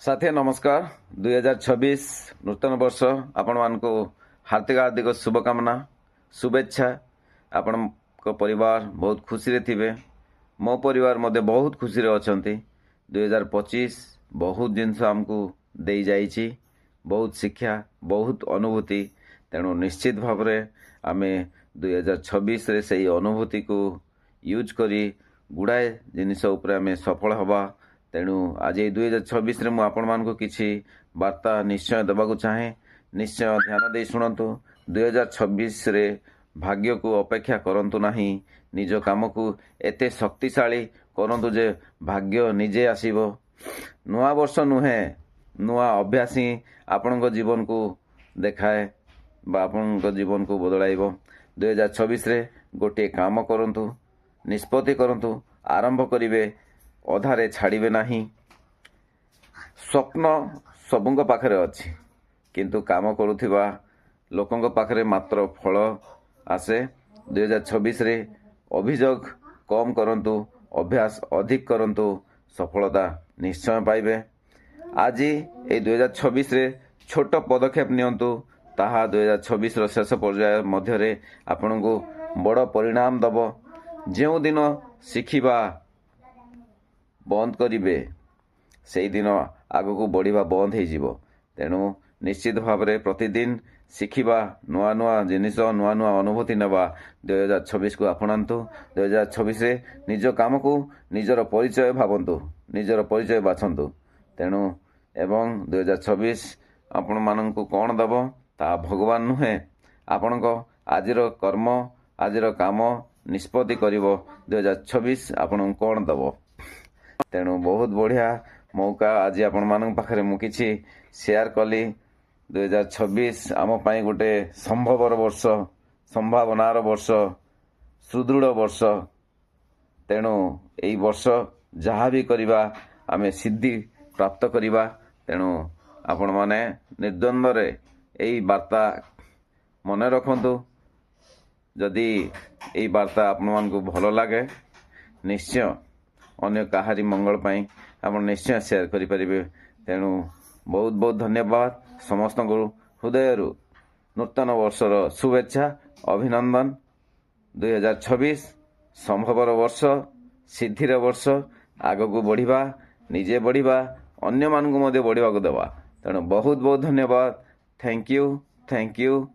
साथी नमस्कार 2026 नूतन वर्ष आपण मानक हार्दिक हार्दिक शुभकामना शुभेच्छा। आपण परिवार बहुत खुशी रे थिबे। मो परिवार मध्य बहुत खुशी रे अछंती। 2025 बहुत जिनस हमको दे जाइछि, बहुत शिक्षा बहुत अनुभूति। तेणु निश्चित भाव रे आमे 2026 रे सही अनुभूति को यूज करी गुड़ाए जिनिस उपरे आमे सफल हवा। तेणु आज 2026 मु आपण मानक किछि वार्ता निश्चय देबाकू चाहे। निश्चय ध्यान दे शुणंतु। 2026 रे भाग्य को अपेक्षा करंतु नाही, निज काम को एते शक्तिशाली करंतु जे भाग्य निजे आसीबो। नुआ वर्ष नुहे, नुआ अभ्यास ही आपणक जीवन को देखाए बा आपणक जीवन को बदलाइबो। 2026 रे गोटे काम करंतु, निष्पत्ति करंतु, आरंभ करिवे, अधारे छाड़िबे नाही। स्वप्न सबुंग पाखरे अछि, किंतु काम करुथिबा लोकंग पाखरे मात्र फल आसे। 2026 रे अभियोग कम करंतु, अभ्यास अधिक करंतु, सफलता निश्चय पाइबे। आज ए 2026 रे छोट पदक्षेप नियंतु, ताहा 2026 रो शेष पर्याय मध्य रे आपनकु बड़ परिणाम दबो। जेउ दिन शिखिबा बंद करिवे से दिन आगु को बढ़िबा बंद हो जिवो। तेणु निश्चित भाव रे प्रतिदिन शिखिबा, नुआ नुआ जिनिस, नुआ नुआ अनुभूति नेबा 2026 को आपणांतु। 2026 रे निज काम को निजर परिचय भावंतु, निजर परिचय बाछंतु। तेणु एवं 2026 आपण माननकु कोन दबो ता भगवान नुहे, आपणक आजिर कर्म आजिर काम निष्पत्ति करिवो 2026 आपण कोन दबो। तेणु बहुत बढ़िया मौका आज आपण मान पाखरे मु किछि शेयर कली। 2026 आम पाई गोटे संभवर वर्ष, संभावनार वर्ष, सुदृढ़ वर्ष। तेणु एई वर्ष जहाँ भी करिबा आमे सिद्धि प्राप्त करिबा। तेणु आपण माने निर्द्वंद्व रे एई वार्ता मने रखंतु। जदि एई वार्ता आपण मान को भलो लागे निश्चय अन्य काहारी मंगल पाई आप निश्चय शेयर करें। तेणु बहुत बहुत धन्यवाद समस्त हृदय नूतन वर्षर शुभेच्छा अभिनंदन। 2026 संभवर वर्ष, सिद्धिर वर्ष। आग को बढ़िबा, निजे बढ़िबा, अन्य मानकु मध्य बढ़िबा को देवा। तेणु बहुत बहुत धन्यवाद। Thank you, thank you.